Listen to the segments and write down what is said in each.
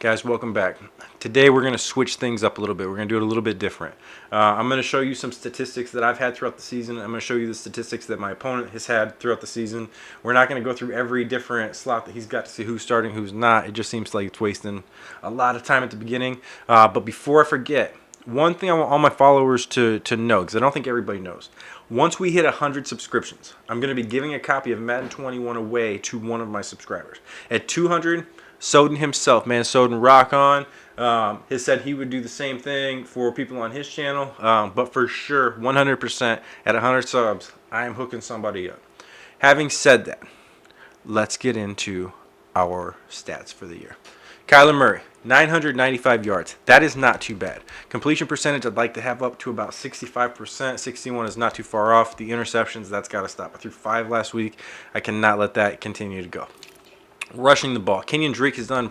Guys, welcome back. Today we're going to switch things up a little bit. We're going to do it a little bit different. I'm going to show you some statistics that I've had throughout the season. I'm going to show you the statistics that my opponent has had throughout the season. We're not going to go through every different slot that he's got to see who's starting, who's not. It just seems like it's wasting a lot of time at the beginning. But before I forget, one thing I want all my followers to know, because I don't think everybody knows. Once we hit 100 subscriptions, I'm going to be giving a copy of Madden 21 away to one of my subscribers. At 200, Soden himself, man, Soden, rock on. Has said he would do the same thing for people on his channel, but for sure, 100% at 100 subs, I am hooking somebody up. Having said that, let's get into our stats for the year. Kyler Murray, 995 yards. That is not too bad. Completion percentage, I'd like to have up to about 65%. 61 is not too far off. The interceptions, that's got to stop. I threw 5 last week. I cannot let that continue to go. Rushing the ball, Kenyon Drake has done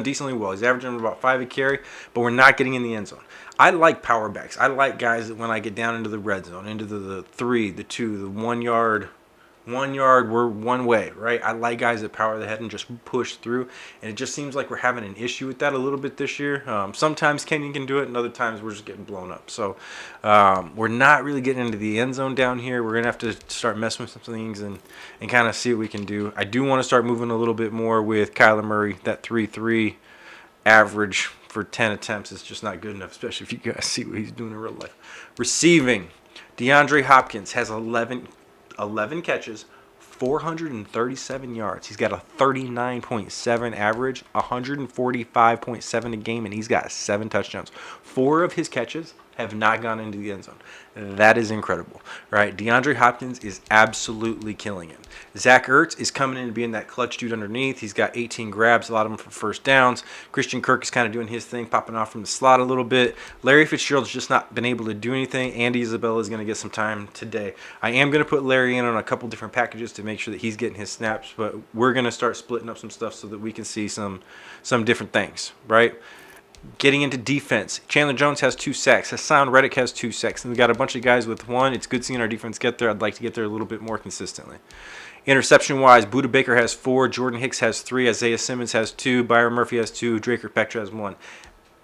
decently well. He's averaging about 5 a carry, but we're not getting in the end zone. I like power backs. I like guys that when I get down into the red zone, into the 3, the 2, the 1 yard, we're one way, right? I like guys that power the head and just push through, and it just seems like we're having an issue with that a little bit this year. Sometimes Kenyon can do it, and other times we're just getting blown up. So we're not really getting into the end zone down here. We're going to have to start messing with some things and kind of see what we can do. I do want to start moving a little bit more with Kyler Murray. That 3.3 average for 10 attempts is just not good enough, especially if you guys see what he's doing in real life. Receiving, DeAndre Hopkins has 11 catches, 437 yards. He's got a 39.7 average, 145.7 a game, and he's got 7 touchdowns. 4 of his catches have not gone into the end zone. That is incredible, right? DeAndre Hopkins is absolutely killing it. Zach Ertz is coming in and being that clutch dude underneath. He's got 18 grabs, a lot of them for first downs. Christian Kirk is kind of doing his thing, popping off from the slot a little bit. Larry Fitzgerald's just not been able to do anything. Andy Isabella is going to get some time today. I am going to put Larry in on a couple different packages to make sure that he's getting his snaps, but we're going to start splitting up some stuff so that we can see some different things, right? Getting into defense, Chandler Jones has 2 sacks. Hassan Reddick has 2 sacks. And we got a bunch of guys with 1. It's good seeing our defense get there. I'd like to get there a little bit more consistently. Interception-wise, Budda Baker has 4. Jordan Hicks has 3. Isaiah Simmons has 2. Byron Murphy has 2. Drake Kirkpatrick has 1.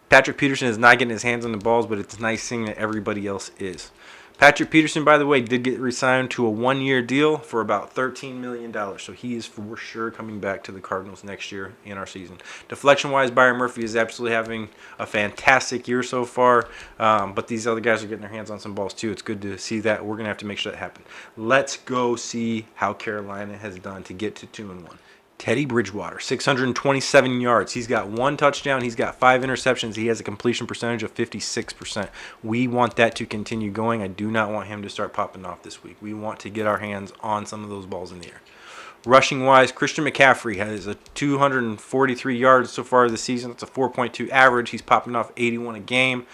Patrick Peterson is not getting his hands on the balls, but it's nice seeing that everybody else is. Patrick Peterson, by the way, did get re-signed to a 1-year deal for about $13 million. So he is for sure coming back to the Cardinals next year in our season. Deflection-wise, Byron Murphy is absolutely having a fantastic year so far. But these other guys are getting their hands on some balls too. It's good to see that. We're going to have to make sure that happens. Let's go see how Carolina has done to get to 2-1. Teddy Bridgewater, 627 yards. He's got 1 touchdown. He's got 5 interceptions. He has a completion percentage of 56%. We want that to continue going. I do not want him to start popping off this week. We want to get our hands on some of those balls in the air. Rushing-wise, Christian McCaffery has a 243 yards so far this season. That's a 4.2 average. He's popping off 81 a game.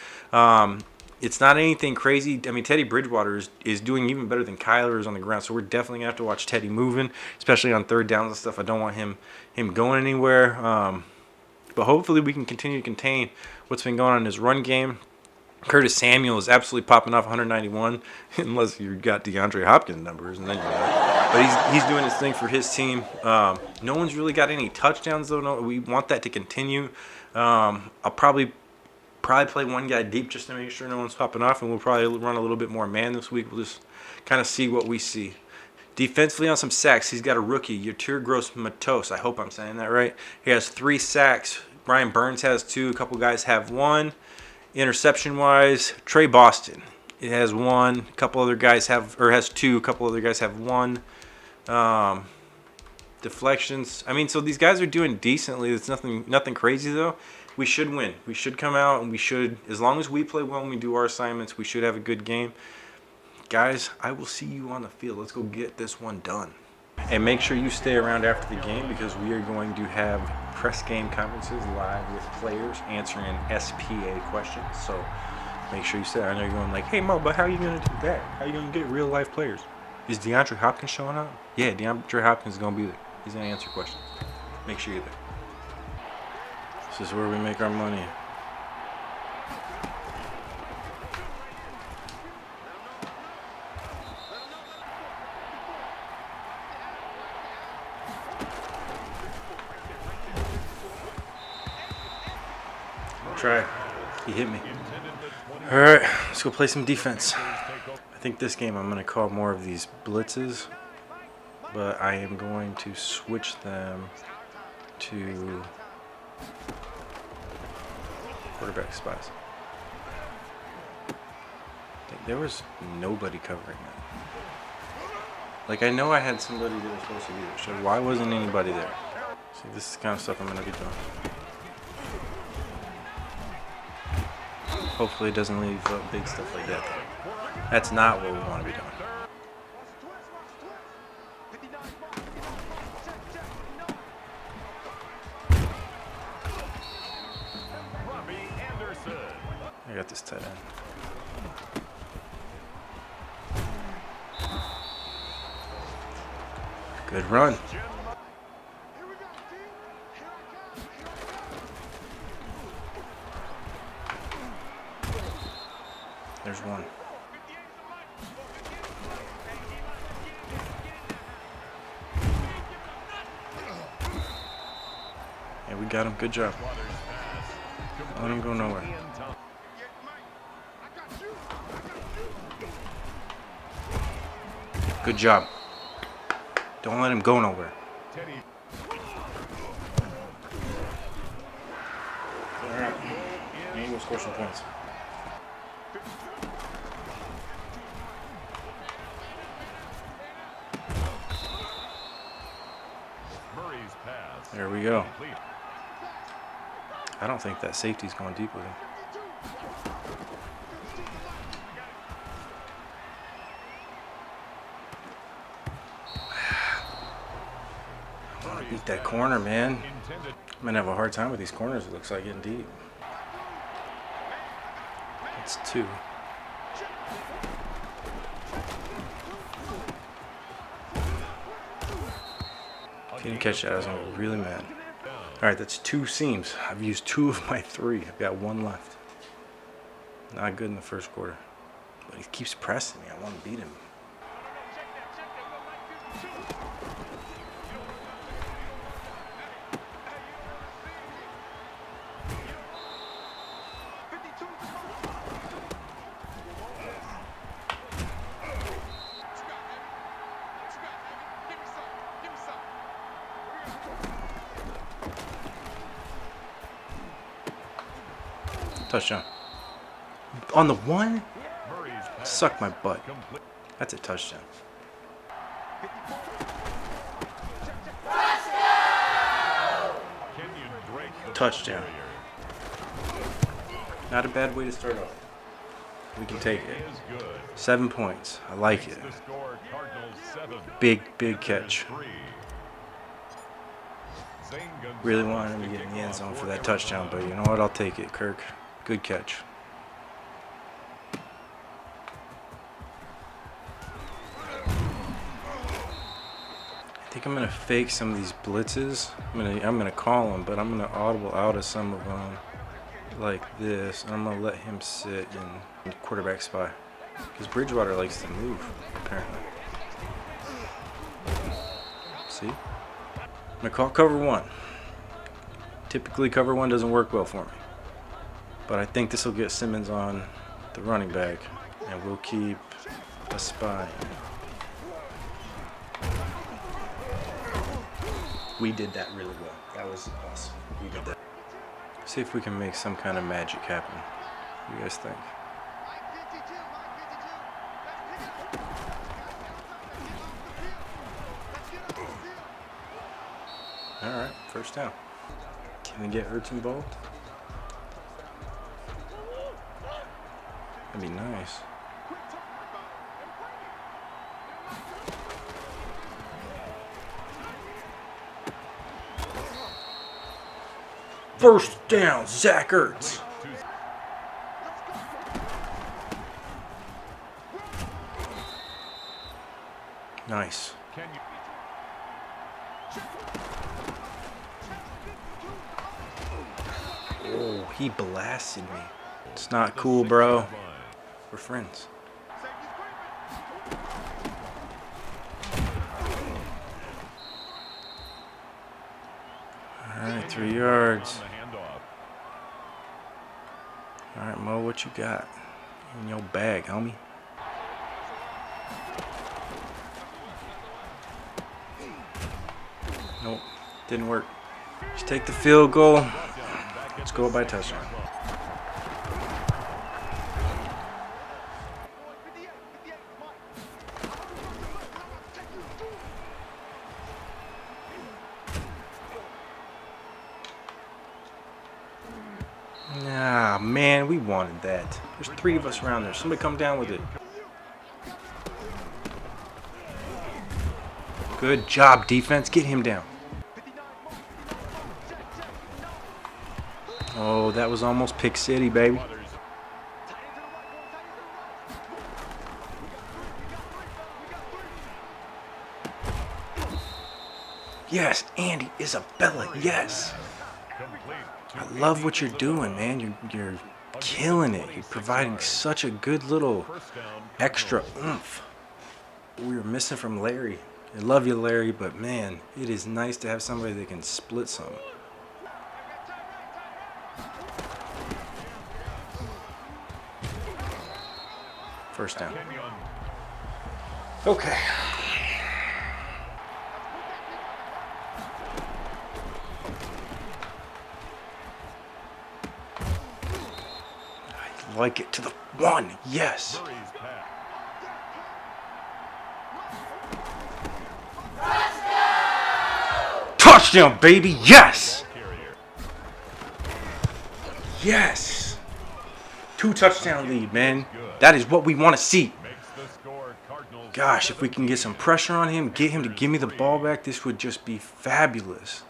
It's not anything crazy. I mean, Teddy Bridgewater is doing even better than Kyler is on the ground, so we're definitely going to have to watch Teddy moving, especially on third downs and stuff. I don't want him going anywhere. But hopefully we can continue to contain what's been going on in his run game. Curtis Samuel is absolutely popping off 191, unless you've got DeAndre Hopkins numbers, and then you're not. But he's doing his thing for his team. No one's really got any touchdowns, though. No, we want that to continue. I'll probably play one guy deep just to make sure no one's popping off, and we'll probably run a little bit more man this week. We'll just kind of see what we see. Defensively on some sacks, he's got a rookie, Yatir Gross-Matos. I hope I'm saying that right. He has 3 sacks. Brian Burns has 2. A couple guys have 1. Interception-wise, Trey Boston, it has 1. A couple other guys has 2. A couple other guys have 1. Deflections. I mean, so these guys are doing decently. It's nothing crazy though. We should win. We should come out and we should, as long as we play well and we do our assignments, we should have a good game. Guys, I will see you on the field. Let's go get this one done. And make sure you stay around after the game because we are going to have press game conferences live with players answering SPA questions. So make sure you stay. I know you're going like, hey, Mo, but how are you going to do that? How are you going to get real life players? Is DeAndre Hopkins showing up? Yeah, DeAndre Hopkins is going to be there. He's going to answer questions. Make sure you're there. This is where we make our money. try. He hit me. All right, let's go play some defense. I think this game I'm going to call more of these blitzes, but I am going to switch them to quarterback spies. There was nobody covering that. Like, I know I had somebody that was supposed to be there, so why wasn't anybody there? See, this is the kind of stuff I'm going to be doing. Hopefully it doesn't leave big stuff like that. That's not what we want to be doing. I got this tight end. Good run. There's one. Yeah, we got him. Good job. Let him go nowhere. Good job. Don't let him go nowhere. All right. And we'll score some points. There we go. I don't think that safety's going deep with him. I want to beat that corner, man. I'm going to have a hard time with these corners, it looks like, getting deep. That's 2. If you didn't catch that, I was going to be really mad. Alright, that's 2 seams. I've used 2 of my 3. I've got 1 left. Not good in the first quarter. But he keeps pressing me. I want to beat him. Touchdown. On the 1? Suck my butt. That's a touchdown. Touchdown. Not a bad way to start off. We can take it. 7 points. I like it. Big catch. Really wanted him to get in the end zone for that touchdown, but you know what? I'll take it, Kirk. Good catch. I think I'm gonna fake some of these blitzes. I'm gonna call them, but I'm gonna audible out of some of them like this, and I'm gonna let him sit in quarterback spy because Bridgewater likes to move apparently. See? I'm gonna call cover 1. Typically, cover 1 doesn't work well for me. But I think this will get Simmons on the running back, and we'll keep a spy. We did that really well. That was awesome. We did that. See if we can make some kind of magic happen. What do you guys think? All right, first down. Can we get Ertz involved? That'd be nice. First down, Zach Ertz. Nice. Oh, he blasted me. It's not cool, bro. We're friends. All right, 3 yards. Mo, what you got in your bag, homie? Nope, didn't work. Just take the field goal. Let's go by touchdown. Ah, man, we wanted that. There's 3 of us around there. Somebody come down with it. Good job, defense. Get him down. Oh, that was almost pick city, baby. Yes, Andy Isabella, yes. I love what you're doing, man. You're killing it. You're providing such a good little extra oomph. We were missing from Larry. I love you, Larry, but man, it is nice to have somebody that can split some. First down. Okay. I like it to the 1. Yes. Touchdown, baby. Yes. Yes. 2 touchdown lead, man. That is what we want to see. Gosh, if we can get some pressure on him, get him to give me the ball back, this would just be fabulous.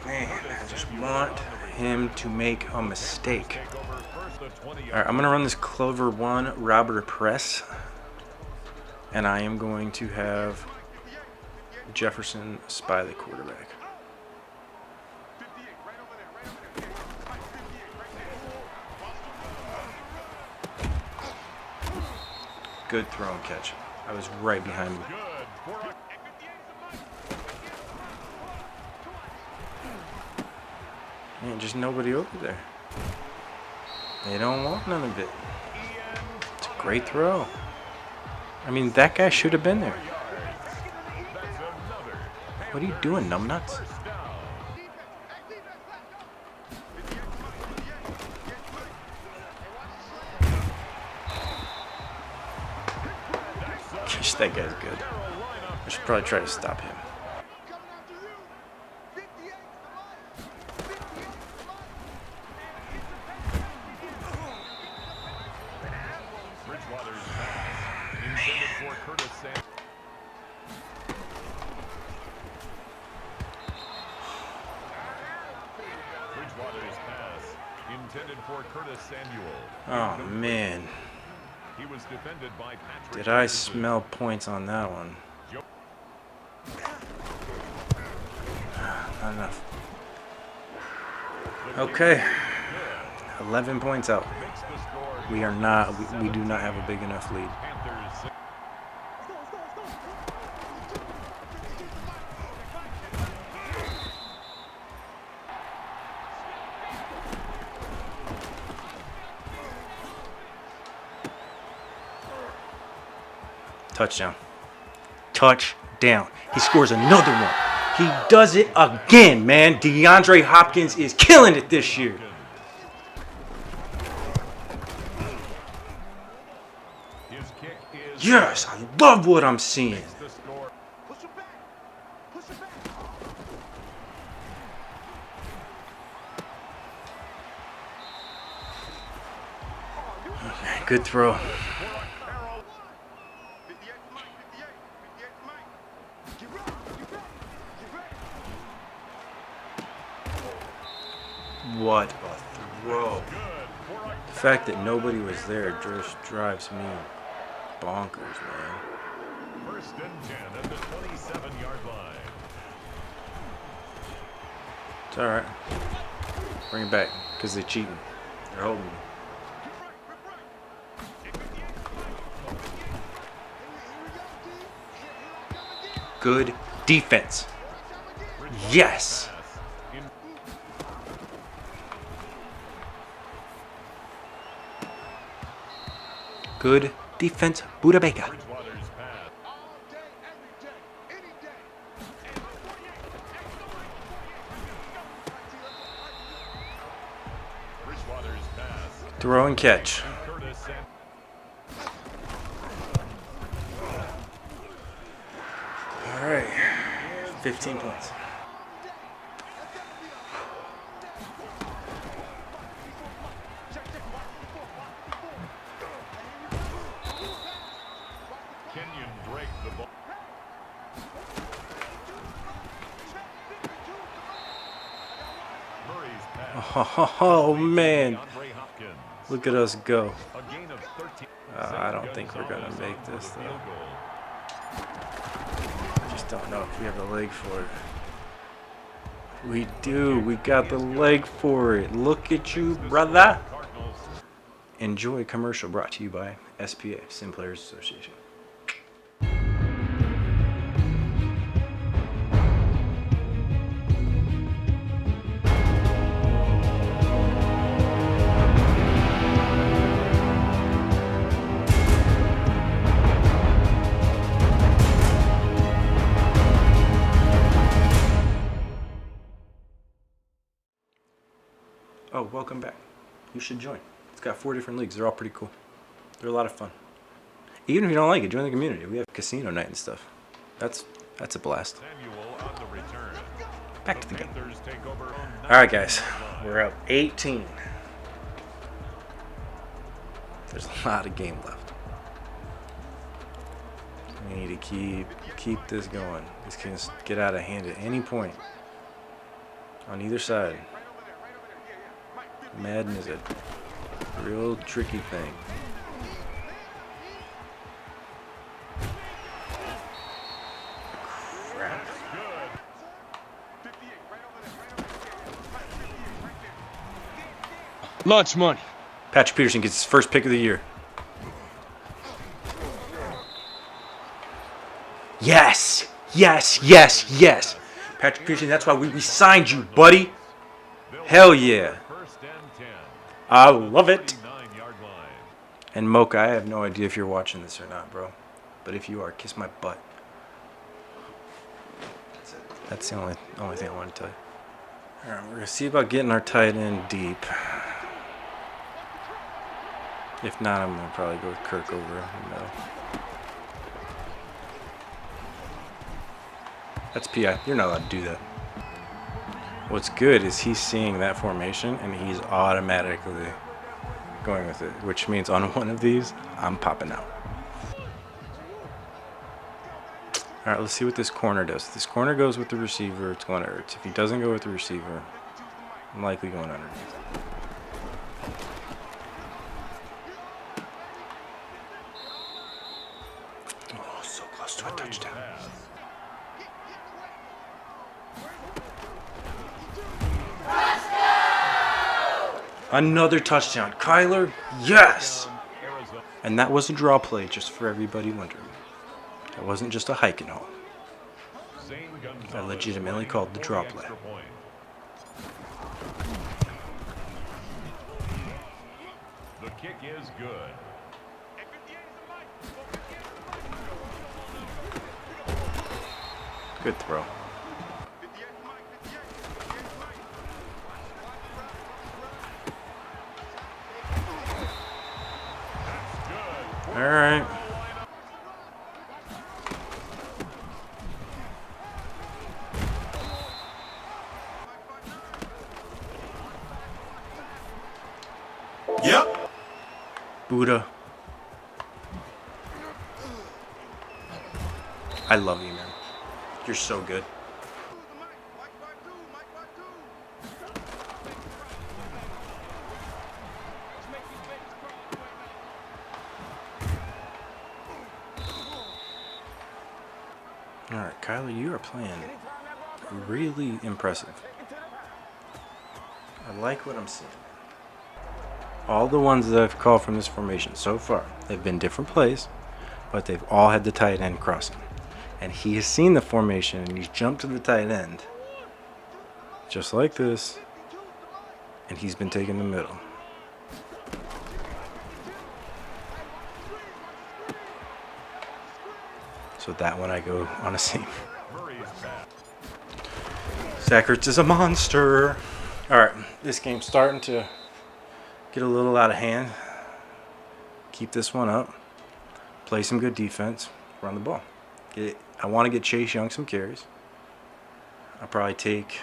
Man, I just want him to make a mistake. Alright, I'm going to run this Clover 1 Robber Press. And I am going to have Jefferson spy the quarterback. Good throw and catch. I was right behind him. Man, just nobody over there. They don't want none of it. It's a great throw. I mean, that guy should have been there. What are you doing, numbnuts? Gosh, that guy's good. I should probably try to stop him. Oh man, did I smell points on that one? Not enough. Okay, 11 points out. We are not. We do not have a big enough lead. Touchdown. Touchdown. He scores another one. He does it again, man. DeAndre Hopkins is killing it this year. Yes, I love what I'm seeing. Okay, good throw. What a throw. The fact that nobody was there just drives me bonkers, man. First and 10 at the 27-yard line. It's all right. Bring it back because they're cheating. They're holding me. Good defense. Yes. Good defense, Buda Baker. Throw and catch. All right, 15 points. Oh man, look at us go. I don't think we're gonna make this though. I just don't know if we have the leg for it. We do. We got the leg for it. Look at you, brother. Enjoy commercial brought to you by SPA, Sim Players Association. Oh, welcome back. You should join. It's got 4 different leagues. They're all pretty cool. They're a lot of fun. Even if you don't like it, join the community. We have casino night and stuff. That's a blast. Back to the game. All right, guys. We're up 18. There's a lot of game left. We need to keep this going. This can get out of hand at any point on either side. Madden is a real tricky thing. Crap. Lunch money. Patrick Peterson gets his first pick of the year. Yes! Yes, yes, yes! Patrick Peterson, that's why we signed you, buddy. Hell yeah. I love it. And Mocha, I have no idea if you're watching this or not, bro. But if you are, kiss my butt. That's the only thing I want to tell you. Alright, we're going to see about getting our tight end deep. If not, I'm going to probably go with Kirk over the middle. That's PI. You're not allowed to do that. What's good is he's seeing that formation and he's automatically going with it, which means on one of these, I'm popping out. All right, let's see what this corner does. If this corner goes with the receiver, it's going to Ertz. If he doesn't go with the receiver, I'm likely going underneath. Oh, so close to a touchdown. Another touchdown. Kyler, yes! And that was a draw play, just for everybody wondering. That wasn't just a hike and haul. I legitimately called the draw play. The kick is good. Good throw. All right. Yep. Buddha. I love you, man. You're so good. All right, Kyler, you are playing really impressive. I like what I'm seeing. All the ones that I've called from this formation so far, they've been different plays, but they've all had the tight end crossing. And he has seen the formation, and he's jumped to the tight end. Just like this. And he's been taking the middle. So that one I go on a seam. Zach Ertz is a monster. All right, this game's starting to get a little out of hand. Keep this one up. Play some good defense. Run the ball. I want to get Chase Young some carries. I'll probably take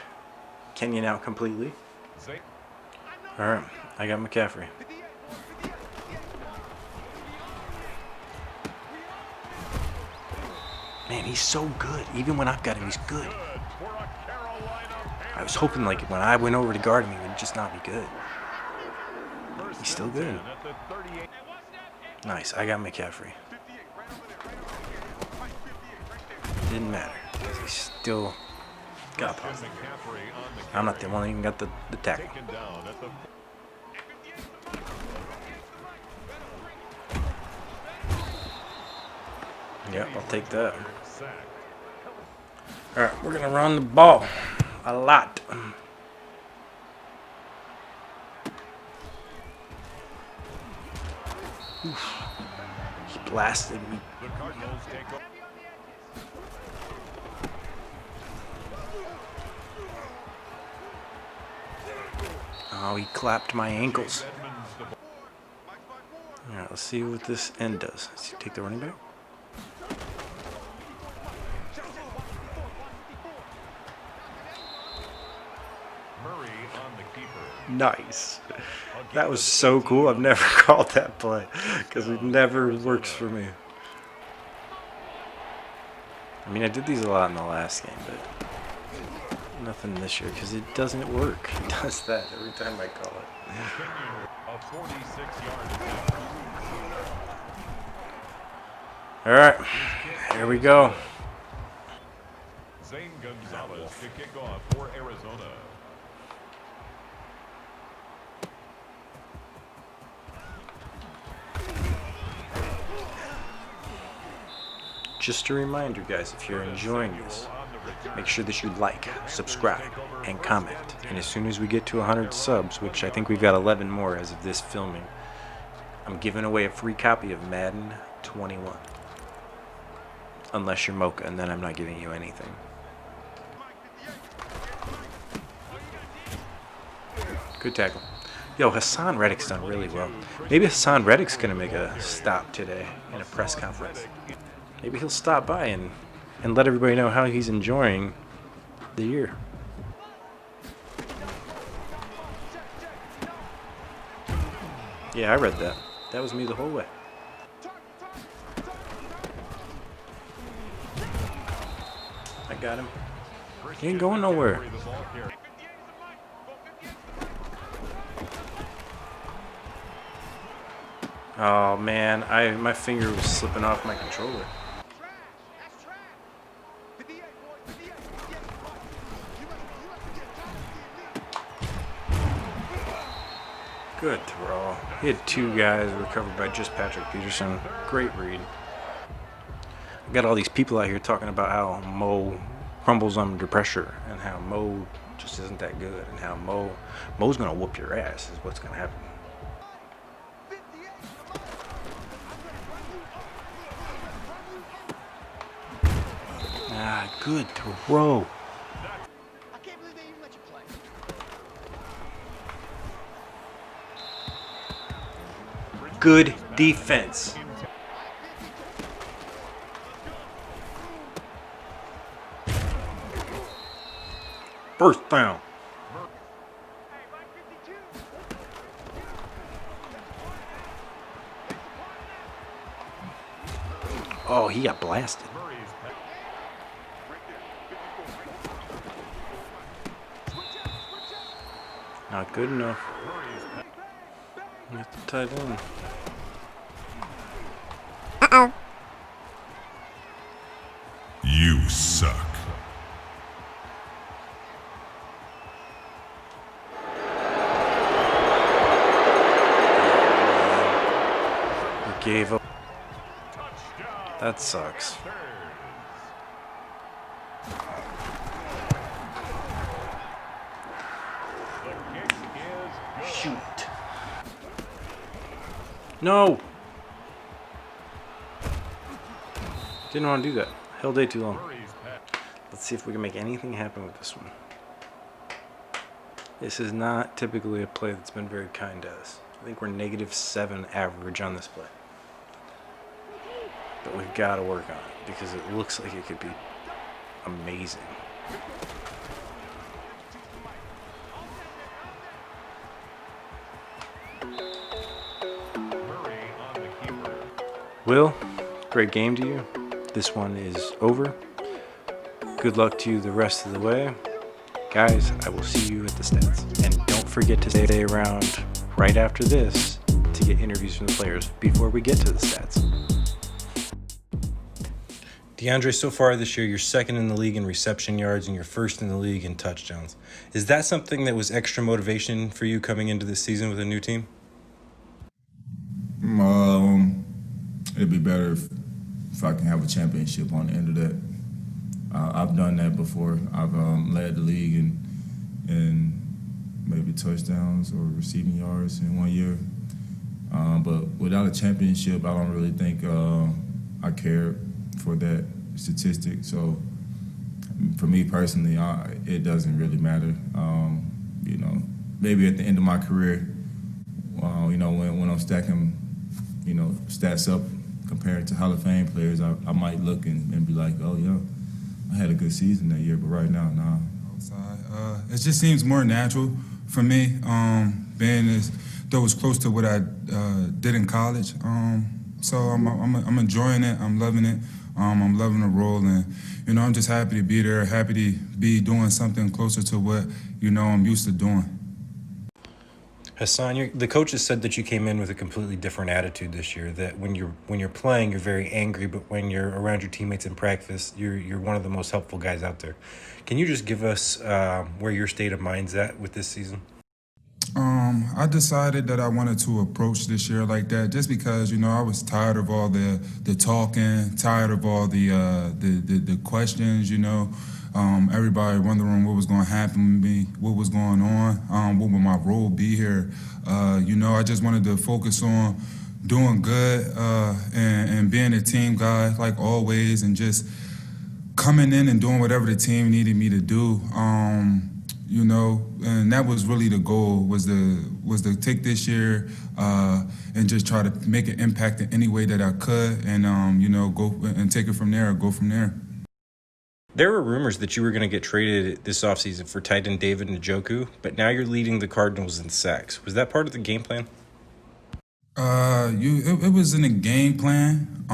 Kenyon out completely. All right, I got McCaffery. Man, he's so good. Even when I've got him, he's good. I was hoping like when I went over to guard him, he would just not be good. He's still good. Nice, I got McCaffery. Didn't matter. He still got pop. I'm not the one that even got the tackle. Yep, I'll take that. All right, we're going to run the ball a lot. Oof. He blasted me. Oh, he clapped my ankles. All right, let's see what this end does. Let's take the running back. Nice. That was so cool. I've never called that play because it never works for me. I mean, I did these a lot in the last game, but nothing this year because it doesn't work. It does that every time I call it. All right, here we go. Zane Gonzalez to kick off for Arizona. Just a reminder, guys, if you're enjoying this, make sure that you like, subscribe, and comment. And as soon as we get to 100 subs, which I think we've got 11 more as of this filming, I'm giving away a free copy of Madden 21. Unless you're Mocha, and then I'm not giving you anything. Good tackle. Yo, Hassan Reddick's done really well. Maybe Hassan Reddick's going to make a stop today in a press conference. Maybe he'll stop by and let everybody know how he's enjoying the year. Yeah, I read that. That was me the whole way. I got him. He ain't going nowhere. Oh man, my finger was slipping off my controller. Good throw. He had two guys recovered by just Patrick Peterson. Great read. I got all these people out here talking about how Mo crumbles under pressure and how Mo just isn't that good and how Mo's gonna whoop your ass is what's gonna happen. Ah, good throw. Good defense. First down. Oh, he got blasted. Not good enough. Get the tight end. Uh-oh. You suck. We gave up. That sucks. No! Didn't want to do that. Held day too long. Murray's pass. Let's see if we can make anything happen with this one. This is not typically a play that's been very kind to us. I think we're -7 average on this play. But we've got to work on it because it looks like it could be amazing. Murray on the keeper. Will, great game to you. This one is over. Good luck to you the rest of the way. Guys, I will see you at the stats. And don't forget to stay around right after this to get interviews from the players before we get to the stats. DeAndre, so far this year, you're second in the league in reception yards and you're first in the league in touchdowns. Is that something that was extra motivation for you coming into this season with a new team? It'd be better if I can have a championship on the end of that. I've done that before. I've led the league in maybe touchdowns or receiving yards in 1 year. But without a championship, I don't really think I care for that statistic. So for me personally, it doesn't really matter. Maybe at the end of my career, when I'm stacking, stats up compared to Hall of Fame players, I might look and be like, oh, yeah, I had a good season that year, but right now, nah. Outside, it just seems more natural for me, being though it was close to what I did in college. So I'm enjoying it. I'm loving it. I'm loving the role, and I'm just happy to be there. Happy to be doing something closer to what I'm used to doing. Hassan, the coaches said that you came in with a completely different attitude this year. That when you're playing, you're very angry, but when you're around your teammates in practice, you're one of the most helpful guys out there. Can you just give us where your state of mind's at with this season? I decided that I wanted to approach this year like that, just because I was tired of all the talking, tired of all the questions. Everybody wondering what was going to happen with me, what was going on, what would my role be here. I just wanted to focus on doing good and being a team guy like always, and just coming in and doing whatever the team needed me to do. And that was really the goal, was to take this year and just try to make an impact in any way that I could, and go and take it from there, or go from there. There were rumors that you were going to get traded this offseason for tight end David Njoku, but now you're leading the Cardinals in sacks. Was that part of the game plan? It was in the game plan,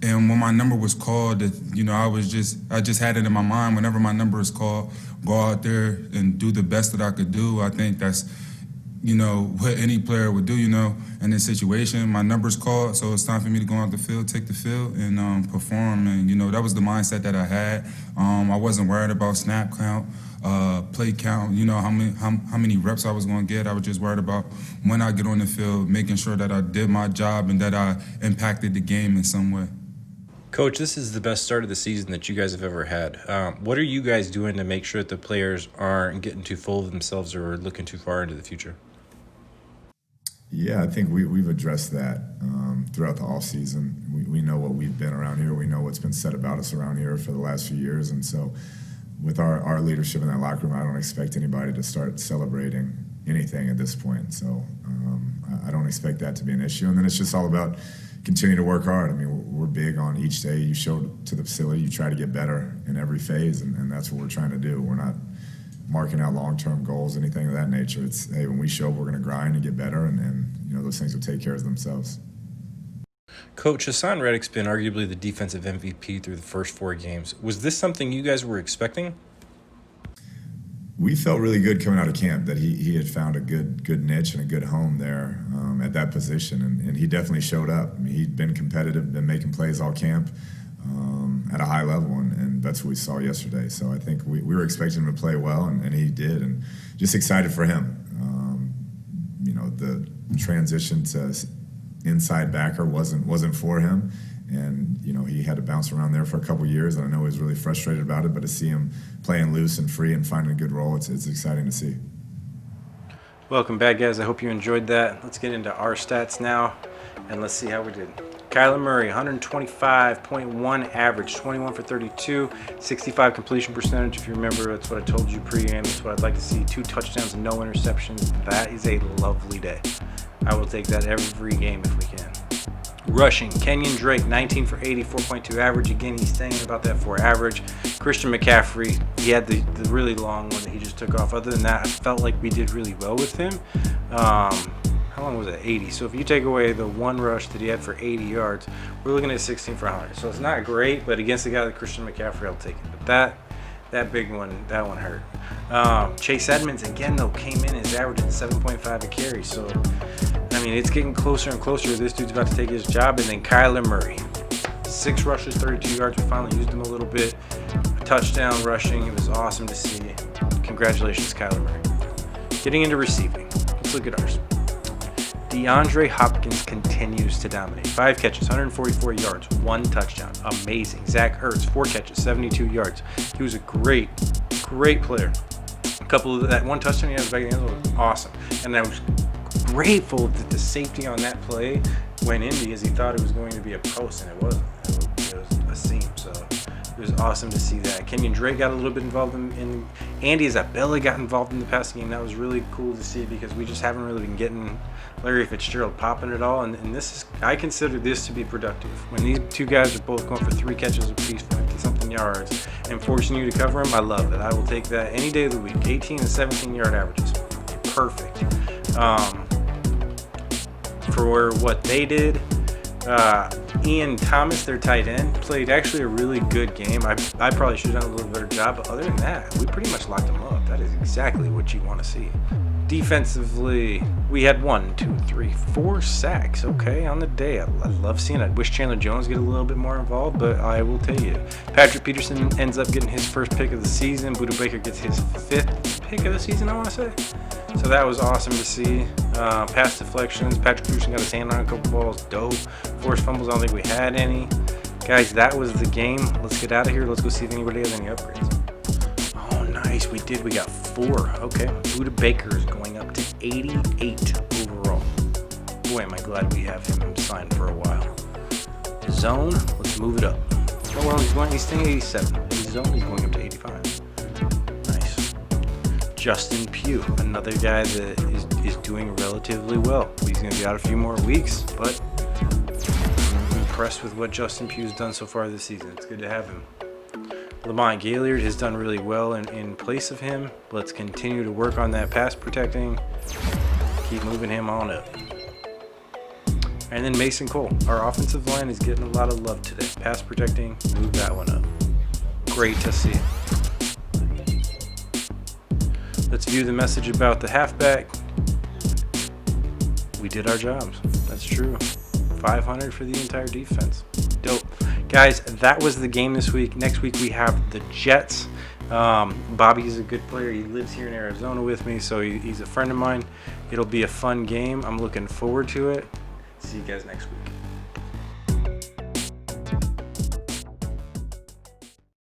and when my number was called, I just had it in my mind. Whenever my number is called, go out there and do the best that I could do. I think that's what any player would do, in this situation. My number's called, so it's time for me to go out the field, take the field, and perform. And, that was the mindset that I had. I wasn't worried about snap count, play count, how many reps I was going to get. I was just worried about when I get on the field, making sure that I did my job and that I impacted the game in some way. Coach, this is the best start of the season that you guys have ever had. What are you guys doing to make sure that the players aren't getting too full of themselves or looking too far into the future? Yeah, I think we've addressed that throughout the offseason. We know what we've been around here. We know what's been said about us around here for the last few years. And so with our leadership in that locker room, I don't expect anybody to start celebrating anything at this point. So I don't expect that to be an issue. And then it's just all about continuing to work hard. I mean, we're big on each day you show to the facility, you try to get better in every phase, and that's what we're trying to do. We're not marking out long-term goals, anything of that nature. It's, hey, when we show up, we're going to grind and get better, and those things will take care of themselves. Coach, Hassan Reddick's been arguably the defensive MVP through the first 4 games. Was this something you guys were expecting? We felt really good coming out of camp that he had found a good niche and a good home there at that position, and he definitely showed up. I mean, he'd been competitive, been making plays all camp at a high level, and that's what we saw yesterday. So I think we were expecting him to play well, and he did, and just excited for him. The transition to inside backer wasn't for him, and he had to bounce around there for a couple years, and I know he was really frustrated about it, but to see him playing loose and free and finding a good role, it's exciting to see. Welcome back, guys. I hope you enjoyed that. Let's get into our stats now, and let's see how we did. Kyler Murray, 125.1 average, 21 for 32, 65 completion percentage. If you remember, that's what I told you pre-game. That's what I'd like to see. 2 touchdowns and no interceptions. That is a lovely day. I will take that every game if we can. Rushing, Kenyon Drake, 19 for 80, 4.2 average. Again, he's staying about that 4 average. Christian McCaffery, he had the really long one that he just took off. Other than that, I felt like we did really well with him. How long was it? 80. So if you take away the one rush that he had for 80 yards, we're looking at 16 for 100. So it's not great, but against a guy like Christian McCaffery, I'll take it. But that big one, that one hurt. Chase Edmonds, again, though, came in as averaging 7.5 a carry. So, I mean, it's getting closer and closer. This dude's about to take his job. And then Kyler Murray, 6 rushes, 32 yards. We finally used him a little bit. A touchdown rushing. It was awesome to see. Congratulations, Kyler Murray. Getting into receiving. Let's look at ours. DeAndre Hopkins continues to dominate. 5 catches, 144 yards, 1 touchdown. Amazing. Zach Ertz, 4 catches, 72 yards. He was a great player. A couple of that 1 touchdown he had back in the end zone was awesome. And I was grateful that the safety on that play went in because he thought it was going to be a post, and it wasn't. It was a seam. So it was awesome to see that. Kenyon Drake got a little bit involved in Andy Isabella got involved in the passing game. That was really cool to see because we just haven't really been getting Larry Fitzgerald popping it all. And this is, I consider this to be productive. When these 2 guys are both going for 3 catches apiece for 50-something yards and forcing you to cover them, I love it. I will take that any day of the week. 18 and 17 yard averages. Perfect. For what they did, Ian Thomas, their tight end, played actually a really good game. I probably should have done a little better job, but other than that, we pretty much locked them up. That is exactly what you want to see. Defensively, we had 4 sacks, okay, on the day. I love seeing it. I wish Chandler Jones get a little bit more involved, but I will tell you. Patrick Peterson ends up getting his first pick of the season. Buda Baker gets his 5th pick of the season, I want to say. So that was awesome to see. Pass deflections. Patrick Peterson got his hand on a couple balls. Dope. Forced fumbles. I don't think we had any. Guys, that was the game. Let's get out of here. Let's go see if anybody has any upgrades. Oh, nice. We did. We got 4. Okay. Buda Baker is going up to 88 overall. Boy, am I glad we have him signed for a while. Zone. Let's move it up. Oh, well, he's staying 87. In zone, he's going up to 85. Nice. Justin Pugh, another guy that is doing relatively well. He's going to be out a few more weeks, but I'm impressed with what Justin Pugh's done so far this season. It's good to have him. Lamont Gaillard has done really well in place of him. Let's continue to work on that pass protecting. Keep moving him on up. And then Mason Cole. Our offensive line is getting a lot of love today. Pass protecting, move that one up. Great to see. Let's view the message about the halfback. We did our jobs. That's true. 500 for the entire defense. Dope. Guys, that was the game this week. Next week we have the Jets. Bobby's a good player. He lives here in Arizona with me, so he's a friend of mine. It'll be a fun game. I'm looking forward to it. See you guys next week.